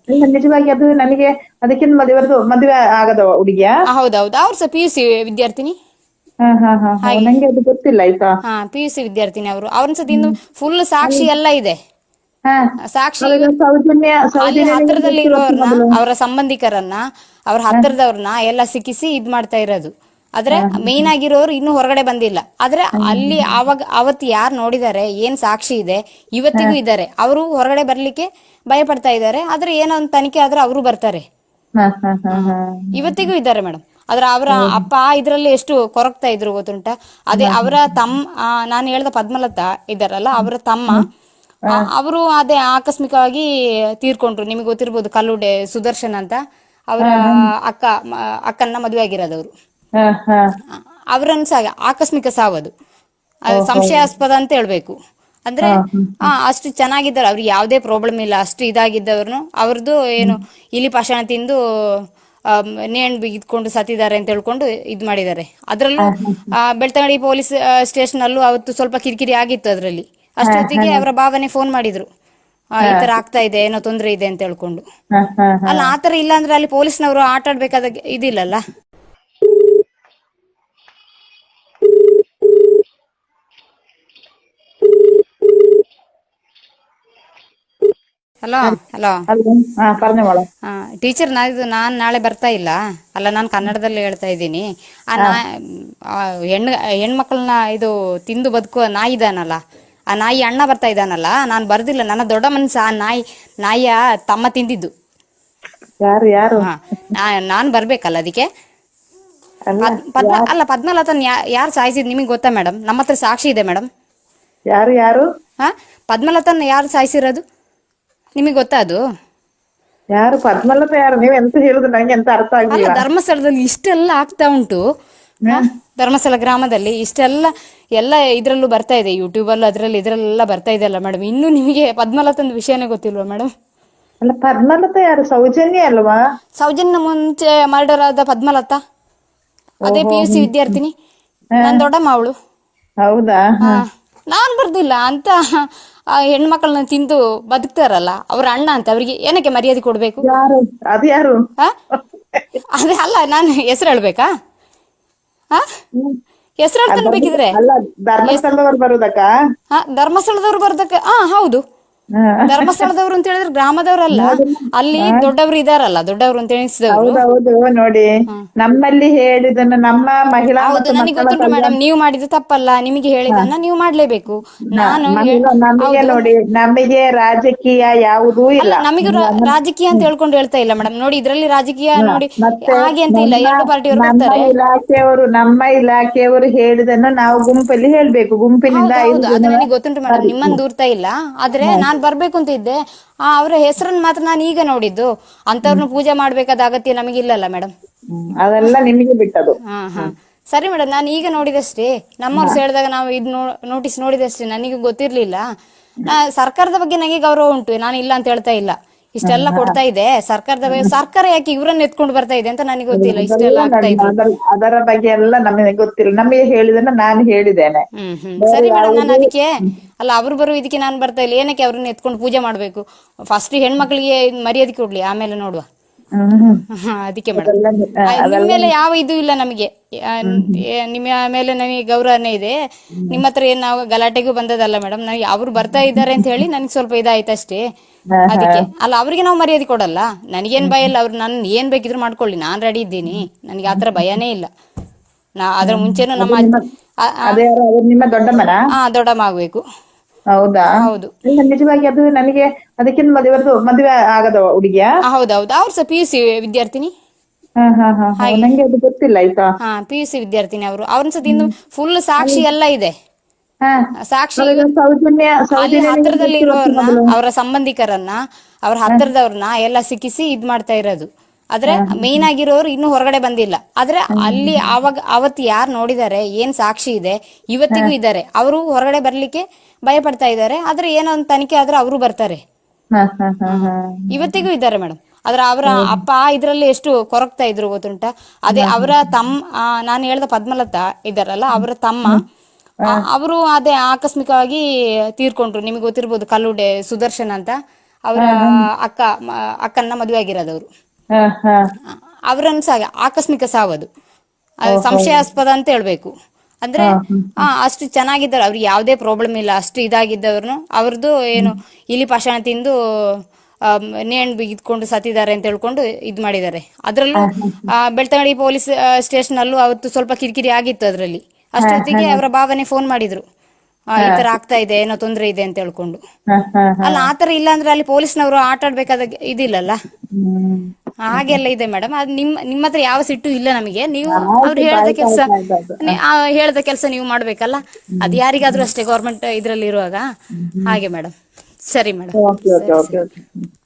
ಇಲ್ಲ, ನಿಜವಾಗಿ ಅದು ನನಗೆ ಅದಕ್ಕಿಂತ ಮದುವೆ ಆಗದ ಹುಡುಗಿಯ. ಹೌದೌದು, ಅವ್ರು ಸಹ PUC ವಿದ್ಯಾರ್ಥಿನಿ. ಹಾ ಹಾ ಹಾ ಹಾ, ಹಾಗೆ ನಂಗೆ ಅದು ಗೊತ್ತಿಲ್ಲ ಆಯ್ತಾ. PUC ವಿದ್ಯಾರ್ಥಿನಿ ಅವರು. ಅವ್ರನ್ನ ಸಹ ಇನ್ನು ಫುಲ್ ಸಾಕ್ಷಿ ಎಲ್ಲ ಇದೆ. ಹಾ, ಸಾಕ್ಷಿ ಅವಾಗ ಅಲ್ಲಿ ಸೌಜನ್ಯ ನಿಮಗೆ ಹತ್ರದಲ್ಲಿ ಗೊತ್ತು ಇರೋರ್ನ, ಮೊದಲು. ಅವರ ಸಂಬಂಧಿಕರನ್ನ, ಅವ್ರ ಹಾ ಹತ್ತಿರದವ್ರನ್ನ ಎಲ್ಲ ಸಿಕ್ಕಿಸಿ ಇದ್ ಮಾಡ್ತಾ ಇರೋದು. ಆದ್ರೆ ಹಾ ಮೇನ್ ಆಗಿರೋರು ಇನ್ನೂ ಹೊರಗಡೆ ಬಂದಿಲ್ಲ. ಆದ್ರೆ ಅಲ್ಲಿ ಆವಾಗ ಅವತ್ತು ಯಾರು ನೋಡಿದ್ದಾರೆ, ಏನ್ ಸಾಕ್ಷಿ ಇದೆ, ಹಾ ಇವತ್ತಿಗೂ ಇದ್ದಾರೆ. ಅವರು ಹೊರಗಡೆ ಬರ್ಲಿಕ್ಕೆ ಭಯ ಪಡ್ತಾ ಇದ್ದಾರೆ. ಆದ್ರೆ ಏನೋ ಒಂದು ತನಿಖೆ ಆದ್ರೆ ಅವರು ಬರ್ತಾರೆ. ಹಾ ಹಾ ಹಾ ಹಾ, ಹಾ ಇವತ್ತಿಗೂ ಇದ್ದಾರೆ ಮೇಡಮ್. ಆದ್ರೆ ಅವರ ಅಪ್ಪ ಇದ್ರಲ್ಲಿ ಎಷ್ಟು ಕೊರಗ್ತಾ ಇದ್ರು ಗೊತ್ತುಂಟ. ಅದೇ ಹಾ ಅವರ ತಮ್ಮ, ನಾನು ಹೇಳ್ದ ಪದ್ಮಲತಾ ಇದ್ದಾರಲ್ಲ, ಅವರ ತಮ್ಮ, ಹಾ ಅವರು ಅದೇ ಆಕಸ್ಮಿಕವಾಗಿ ತೀರ್ಕೊಂಡ್ರು. ನಿಮಗೆ ಗೊತ್ತಿರ್ಬೋದು, ಕಲ್ಲುಡೆ ಸುದರ್ಶನ್ ಅಂತ, ಅವರ ಹಾ ಅಕ್ಕನ್ನ ಮದುವೆ ಆಗಿರೋದವರು. ಹಾ ಹಾ. ಅವರನ್ನು ಸಹ ಆಕಸ್ಮಿಕ ಸಾವದು, ಓಹೋ. ಸಂಶಯಾಸ್ಪದ ಅಂತ ಹೇಳ್ಬೇಕು. ಅಂದ್ರೆ ಹಾ ಹ್ಮ್ ಅಷ್ಟು ಚೆನ್ನಾಗಿದ್ದಾರೆ, ಅವ್ರಿಗೆ ಯಾವುದೇ ಪ್ರಾಬ್ಲಮ್ ಇಲ್ಲ. ಅಷ್ಟು ಇದಾಗಿದ್ದವ್ರು, ಅವ್ರದ್ದು ಏನು ಇಲಿ ಪಾಷಾಣ ತಿಂದು ನೇಣು ಬಿಗಿದ್ಕೊಂಡು ಸತ್ತಿದ್ದಾರೆ ಅಂತ ಹೇಳ್ಕೊಂಡು ಇದ್ ಮಾಡಿದ್ದಾರೆ. ಹಾ ಅದ್ರಲ್ಲೂ ಬೆಳ್ತಂಗಡಿ ಪೊಲೀಸ್ ಸ್ಟೇಷನ್ ಅಲ್ಲೂ ಅವತ್ತು ಸ್ವಲ್ಪ ಕಿರಿಕಿರಿ ಆಗಿತ್ತು ಅದ್ರಲ್ಲಿ. ಹಾ ಹಾ ಅಷ್ಟೊತ್ತಿಗೆ ಅವರ ಭಾವನೆ ಫೋನ್ ಮಾಡಿದ್ರು, ಹಾ ಈ ತರ ಆಗ್ತಾ ಇದೆ, ಏನೋ ತೊಂದರೆ ಇದೆ ಅಂತ ಹೇಳ್ಕೊಂಡು. ಹಾ ಹಾ ಹಾ. ಅಲ್ಲ, ಆತರ ಇಲ್ಲ ಅಂದ್ರೆ ಅಲ್ಲಿ ಪೊಲೀಸ್ನವರು ಆಟ ಆಡ್ಬೇಕಾದ ಇದಿಲ್ಲಲ್ಲ. Hello hello. ಅಲ್ವಾ? ಹಾ, പറഞ്ഞ മോളെ. ಟೀಚರ್, ನಾನು ನಾಳೆ ಬರ್ತಾ ಇಲ್ಲ. ಅಲ್ಲ, ನಾನು ಕನ್ನಡದಲ್ಲಿ ಹೇಳ್ತಾ ಇದ್ದೀನಿ. ಆ ಹಾ ನಾ ಆ ಹೆಣ್ಮಕ್ಳನ್ನ ಇದು ತಿಂದು ಬದುಕುವ ನಾಯಿ ಇದಾನಲ್ಲ, ಆ ನಾಯಿ ಅಣ್ಣ ಬರ್ತಾ ಇದ್ದಾನಲ್ಲ, ನಾನು ಬರ್ದಿಲ್ಲ. ನನ್ನ ದೊಡ್ಡ ಮನ್ಸ ಆ ನಾಯಿಯ ತಮ್ಮ ತಿಂದಿದ್ದು. ಯಾರು ಯಾರು? ಹಾ, ನಾನು ಬರ್ಬೇಕಲ್ಲ ಅದಕ್ಕೆ. ಅಲ್ಲ, ಯಾರು ಅಲ್ಲ, ಪದ್ಮಲತನ್ ಯಾರು ಸಾಯಿಸಿದ್ ನಿಮಗೆ ಗೊತ್ತಾ ಮೇಡಮ್? ನಮ್ಮ ಹತ್ರ ಸಾಕ್ಷಿ ಇದೆ ಮೇಡಮ್. ಯಾರು ಯಾರು? ಹಾ, ಪದ್ಮಲತನ್ ಯಾರು ಸಾಯಿಸಿರೋದು ನಿಮಗೆ ಗೊತ್ತಾ ಅದು? ಯಾರು ಪದ್ಮಲತಾ? ಯಾರು? ನೀವ್ ಎಂತ ಹೇಳುದು ನಂಗೆ ಎಂತ ಅರ್ಥ ಅಲ್ಲ, ಆಗ್ಲಿಲ್ಲ. ಧರ್ಮಸ್ಥಳದಲ್ಲಿ ಇಷ್ಟೆಲ್ಲ ಆಗ್ತಾ ಉಂಟು. ಹಾ ಧರ್ಮಸ್ಥಳ ಗ್ರಾಮದಲ್ಲಿ ಇಷ್ಟೆಲ್ಲ ಎಲ್ಲ ಇದ್ರಲ್ಲೂ ಬರ್ತಾ ಇದೆ, ಯೂಟ್ಯೂಬಲ್ಲೂ ಅದ್ರಲ್ಲಿ ಇದ್ರಲ್ಲೆಲ್ಲ ಬರ್ತಾ ಇದೆ ಅಲ್ಲ ಮೇಡಮ್. ಇನ್ನೂ ನಿಮಗೆ ಪದ್ಮಲತನ ವಿಷಯನೇ ಗೊತ್ತಿಲ್ವಾ ಮೇಡಮ್? ಅಲ್ಲ, ಪದ್ಮಲತಾ ಯಾರು? ಸೌಜನ್ಯ ಅಲ್ವಾ? ಸೌಜನ್ಯ ಮುಂಚೆ ಮರ್ಡರ್ ಆದ ಪದ್ಮಲತಾ, ಅದೇ ಓಹೋ. PUC ವಿದ್ಯಾರ್ಥಿನಿ, ಹಾ, ನನ್ನ ದೊಡ್ಡಮ್ಮ ಅವಳು. ಹೌದಾ? ಹಾ, ಹಾ. ನಾನ್ ಬರ್ದಿಲ್ಲ ಅಂತ. ಹೆಣ್ಮಕ್ಳನ್ನ ತಿಂದು ಬದುಕ್ತಾರಲ್ಲ, ಅವ್ರ ಅಣ್ಣ ಅಂತ, ಅವ್ರಿಗೆ ಏನಕ್ಕೆ ಮರ್ಯಾದೆ ಕೊಡ್ಬೇಕು? ಯಾರು ಅದು? ಯಾರು? ಹಾ, ಅದೇ ಅಲ್ಲ, ನಾನು ಹೆಸರು ಹೇಳ್ಬೇಕಾ? ಹಾ, ಹೆಸರು ಹೇಳ್ತಾನೆ ಬೇಕಿದ್ರೆ. ಅಲ್ಲ, ಧರ್ಮಸ್ಥಳದವ್ರು ಬರುದಕ್ಕ? ಧರ್ಮಸ್ಥಳದವ್ರು ಬರ್ದಕ್ಕೆ. ಹೌದು, ಹಾ. ಧರ್ಮಸ್ಥಳದವ್ರು ಅಂತ ಹೇಳಿದ್ರೆ ಗ್ರಾಮದವ್ರಲ್ಲ, ನೋಡಿಲ್ಲ. ಅಲ್ಲಿ ಹಾ, ದೊಡ್ಡವರು ಇದಾರಲ್ಲ, ದೊಡ್ಡವರು ಅಂತ ಎಣಿಸಿದವರು. ಹೌದೌದು. ನೋಡಿ, ನಮ್ಮಲ್ಲಿ ಹೇಳಿದನ್ನು ನಮ್ಮ ಮಹಿಳಾ ಹೌದು, ಮತ್ತು ನನಗೆ ಮಕ್ಕಳ ಗೊತ್ತುಂಟು ಕಲ್ಯಾಣ. ಮೇಡಮ್. ನೀವು ಮಾಡಿದ್ದು ತಪ್ಪಲ್ಲ, ನಿಮಗೆ ಹಾ, ಹೇಳಿದನ್ನ ನೀವು ಮಾಡ್ಲೇಬೇಕು. ಹಾ, ನಾನು ನಮಗೆ ಹೌದು. ನೋಡಿ, ನಮಗೆ ರಾಜಕೀಯ ಯಾವುದೂ ಅಲ್ಲ, ಇಲ್ಲ. ನಮಗೂ ರಾಜಕೀಯ ಅಂತ ಹೇಳ್ಕೊಂಡು ಹೇಳ್ತಾ ಇಲ್ಲ ಮೇಡಮ್. ನೋಡಿ, ಇದ್ರಲ್ಲಿ ರಾಜಕೀಯ ನೋಡಿ ಮತ್ತೆ ಹಾಗೆ ಅಂತ ಇಲ್ಲ, ನಮ್ಮ ಎರಡು ಪಾರ್ಟಿಯವರು ನಮ್ಮ ಬರ್ತಾರೆ. ಇಲಾಖೆಯವರು ಹೇಳಿದನ್ನು ನಾವು ಗುಂಪಲ್ಲಿ ಹೇಳ್ಬೇಕು. ಗುಂಪಿನಿಂದ ಹೌದು 5 ಹೌದು, ಅದು ಜನ ನನಗೆ ಗೊತ್ತುಂಟು ಮೇಡಮ್. ಸರಿ. ನಿಮ್ಮನ್ನು ದೂರ್ತಾ ಇಲ್ಲ. ಆದ್ರೆ ನಾನ್ ಬರ್ಬೇಕು ಅಂತ ಇದ್ದೆ. ಅವರ ಹೆಸರನ್ನ ಮಾತ್ರ ನಾನು ಈಗ ನೋಡಿದ್ದು. ಅಂತವ್ರನ್ನ ಪೂಜೆ ಮಾಡ್ಬೇಕಾದ ಅಗತ್ಯ ನಮಗಿಲ್ಲಲ್ಲ ಮೇಡಮ್. ಅದೆಲ್ಲ ನಿಮಗೆ ಬಿಟ್ಟದು. ಹಾ ಹಾ, ಸರಿ ಮೇಡಮ್. ನಾನು ಈಗ ನೋಡಿದಷ್ಟೇ, ನಮ್ಮವ್ರು ಹೇಳಿದಾಗ ನಾವು ಇದು ನೋಟಿಸ್ ನೋಡಿದಷ್ಟೇ, ನನಗೆ ಗೊತ್ತಿರ್ಲಿಲ್ಲ. ಸರ್ಕಾರದ ಬಗ್ಗೆ ನನಗೆ ಗೌರವ ಉಂಟು, ನಾನು ಇಲ್ಲ ಅಂತ ಹೇಳ್ತಾ ಇಲ್ಲ. ಇಷ್ಟೆಲ್ಲ ಕೊಡ್ತಾ ಇದೆ ಸರ್ಕಾರದ ಬಗ್ಗೆ. ಸರ್ಕಾರ ಯಾಕೆ ಇವರನ್ನ ಎತ್ಕೊಂಡು ಬರ್ತಾ ಇದೆ ಅಂತ ನನಗೆ ಗೊತ್ತಿಲ್ಲ. ಇಷ್ಟೆಲ್ಲ ಆಗ್ತಾ ಇದ್ರು. ಅದರ ಬಗ್ಗೆ ಎಲ್ಲ ನಮಗೆ ಗೊತ್ತಿಲ್ಲ. ನಮಗೆ ಹೇಳಿದನ್ನ ನಾನು ಹೇಳಿದ್ದೇನೆ. ಬೇರೆ ಸರಿ ಮೇಡಮ್. ನಾನು ಯಾವುದೇ ಅದಕ್ಕೆ ಅಲ್ಲ, ಅವ್ರು ಬರೋ ಇದಕ್ಕೆ ನಾನು ಬರ್ತಾ ಇಲ್ಲ. ಏನಕ್ಕೆ ಅವ್ರನ್ನ ಎತ್ಕೊಂಡು ಪೂಜೆ ಮಾಡ್ಬೇಕು? ಫಸ್ಟ್ ಹೆಣ್ಮಕ್ಳಿಗೆ ಮರ್ಯಾದೆ ಕೊಡ್ಲಿ, ಆಮೇಲೆ ನೋಡುವ. ಹ್ಮ್ ಅದಕ್ಕೆ ಮೇಡಮ್, ಅದೆಲ್ಲ ನಿಮ್ಮ ಅದೆಲ್ಲ ಮೇಲೆ ಯಾವ ಇದು ಇಲ್ಲ ನಮಗೆ. ನಿಮ್ಮ ಮೇಲೆ ನನಗೆ ಗೌರವನೇ ಇದೆ. ನಿಮ್ಮ ಹತ್ರ ಏನ್ ನಾವು ಗಲಾಟೆಗೂ ಬಂದದಲ್ಲ ಮೇಡಮ್. ನನಗೆ ಅವ್ರು ಬರ್ತಾ ಇದ್ದಾರೆ ಅಂತ ಹೇಳಿ ನನಗೆ ಸ್ವಲ್ಪ ಇದಾಯ್ತು ಅಷ್ಟೇ. ಹಾ ಹಾ. ಅದಕ್ಕೆ ಅಲ್ಲ, ಅವ್ರಿಗೆ ನಾವು ಮರ್ಯಾದೆ ಕೊಡಲ್ಲ. ನನಗೇನ್ ಭಯ ಇಲ್ಲ. ಅವ್ರು ನನ್ನ ಏನ್ ಬೇಕಿದ್ರು ಮಾಡ್ಕೊಳ್ಳಿ, ನಾನ್ ರೆಡಿ ಇದ್ದೀನಿ. ನನಗೆ ಆತರ ಭಯನೇ ಇಲ್ಲ. ಅದ್ರ ಮುಂಚೆನೂ ಅದು ನಮ್ಮ ನಿಮ್ಮ ಅದೇ ಯಾರು? ಅದು ನಿಮ್ಮ ದೊಡ್ಡಮ್ಮನ? ದೊಡ್ಡಮ್ಮ ಆಗ್ಬೇಕು. ಹೌದಾ? ಹೌದು. ಇಲ್ಲ, ನಿಜವಾಗಿ ಅದು ನನಗೆ ಅದಕ್ಕಿಂತ ಮದುವೆ ಆಗದ ಹುಡುಗಿಯ. ಹೌದೌದು, ಅವ್ರು ಸಹ PUC ವಿದ್ಯಾರ್ಥಿನಿ. ಹಾ ಹಾ ಹಾ ಹಾ, ಹಾಗೆ ನಂಗೆ ಅದು ಗೊತ್ತಿಲ್ಲ ಆಯ್ತಾ. PUC ವಿದ್ಯಾರ್ಥಿನಿ ಅವರು. ಅವ್ರನ್ನ ಸಹ ಇನ್ನು ಫುಲ್ ಸಾಕ್ಷಿ ಎಲ್ಲ ಇದೆ. ಹಾ, ಸಾಕ್ಷಿ ಅವಾಗ ಅಲ್ಲಿ ಸೌಜನ್ಯ ನಿಮಗೆ ಹತ್ರದಲ್ಲಿ ಗೊತ್ತು ಇರೋರ್ನ, ಮೊದಲು. ಅವರ ಸಂಬಂಧಿಕರನ್ನ, ಅವ್ರ ಹತ್ತಿರದವ್ರನ್ನ ಎಲ್ಲ ಸಿಕ್ಕಿಸಿ ಇದ್ ಮಾಡ್ತಾ ಇರೋದು. ಆದ್ರೆ ಮೇನ್ ಆಗಿರೋರು ಇನ್ನೂ ಹೊರಗಡೆ ಬಂದಿಲ್ಲ. ಆದ್ರೆ ಅಲ್ಲಿ ಅವತ್ತು ಯಾರು ನೋಡಿದ್ದಾರೆ, ಏನ್ ಸಾಕ್ಷಿ ಇದೆ, ಇವತ್ತಿಗೂ ಇದ್ದಾರೆ. ಅವರು ಹೊರಗಡೆ ಬರ್ಲಿಕ್ಕೆ ಭಯ ಪಡ್ತಾ ಇದ್ದಾರೆ. ಆದ್ರೆ ಏನೋ ಒಂದು ತನಿಖೆ ಆದ್ರೆ ಅವರು ಬರ್ತಾರೆ. ಹಾ ಹಾ ಹಾ ಹಾ. ಇವತ್ತಿಗೂ ಇದ್ದಾರೆ ಮೇಡಮ್. ಆದ್ರೆ ಅವರ ಅಪ್ಪ ಇದ್ರಲ್ಲಿ ಎಷ್ಟು ಕೊರಗ್ತಾ ಇದ್ರು ಗೊತ್ತುಂಟ. ಅದೇ ಅವರ ತಮ್ಮ, ನಾನು ಹೇಳ್ದ ಪದ್ಮಲತಾ ಇದ್ದಾರಲ್ಲ, ಅವರ ತಮ್ಮ, ಅವರು ಅದೇ ಆಕಸ್ಮಿಕವಾಗಿ ತೀರ್ಕೊಂಡ್ರು. ನಿಮಗೆ ಗೊತ್ತಿರ್ಬೋದು, ಕಲ್ಲುಡೆ ಸುದರ್ಶನ್ ಅಂತ, ಅವರ ಅಕ್ಕ ಅಕ್ಕನ್ನ ಮದುವೆ ಆಗಿರೋದವ್ರು. ಹ ಹ ಅವರನ್ನು ಸಹ ಆಕಸ್ಮಿಕ ಸಾವದು, ಅದು ಸಂಶಯಾಸ್ಪದ ಅಂತ ಹೇಳ್ಬೇಕು. ಅಂದ್ರೆ ಅಷ್ಟು ಚೆನ್ನಾಗಿದ್ದಾರೆ, ಅವ್ರಿಗೆ ಯಾವುದೇ ಪ್ರಾಬ್ಲಮ್ ಇಲ್ಲ, ಅಷ್ಟು ಇದಾಗಿದ್ದವ್ರು. ಅವ್ರದ್ದು ಏನು ಇಲಿ ಪಾಷಾಣ ತಿಂದು ನೇಣು ಬಿಗಿದ್ಕೊಂಡು ಸತ್ತಿದ್ದಾರೆ ಅಂತ ಹೇಳ್ಕೊಂಡು ಇದ್ ಮಾಡಿದ್ದಾರೆ. ಅದ್ರಲ್ಲೂ ಬೆಳ್ತಂಗಡಿ ಪೊಲೀಸ್ ಸ್ಟೇಷನ್ ಅಲ್ಲೂ ಅವತ್ತು ಸ್ವಲ್ಪ ಕಿರಿಕಿರಿ ಆಗಿತ್ತು ಅದ್ರಲ್ಲಿ. ಅಷ್ಟೊತ್ತಿಗೆ ಅವರ ಭಾವನೆ ಫೋನ್ ಮಾಡಿದ್ರು, ಈ ತರ ಆಗ್ತಾ ಇದೆ, ಏನೋ ತೊಂದ್ರೆ ಇದೆ ಅಂತ ಹೇಳ್ಕೊಂಡು. ಅಲ್ಲ ಆತರ ಇಲ್ಲ ಅಂದ್ರೆ ಅಲ್ಲಿ ಪೊಲೀಸ್ನವರು ಆಟ ಆಡ್ಬೇಕಾದ ಇದಿಲ್ಲಲ್ಲ. ಹಾಗೆಲ್ಲ ಇದೆ ಮೇಡಮ್. ಅದು ನಿಮ್ಮ ಹತ್ರ ಯಾವ ಸಿಟ್ಟು ಇಲ್ಲ ನಮಗೆ. ನೀವು ಅವ್ರು ಹೇಳ್ದ ಕೆಲಸ ನೀವು ಮಾಡ್ಬೇಕಲ್ಲ. ಅದು ಯಾರಿಗಾದ್ರೂ ಅಷ್ಟೇ, ಗೌರ್ಮೆಂಟ್ ಇದ್ರಲ್ಲಿ ಇರುವಾಗ. ಹಾಗೆ ಮೇಡಮ್. ಸರಿ ಮೇಡಮ್, ಓಕೆ ಓಕೆ ಸರಿ ಓಕೆ ಸರಿ. ಓಕೆ.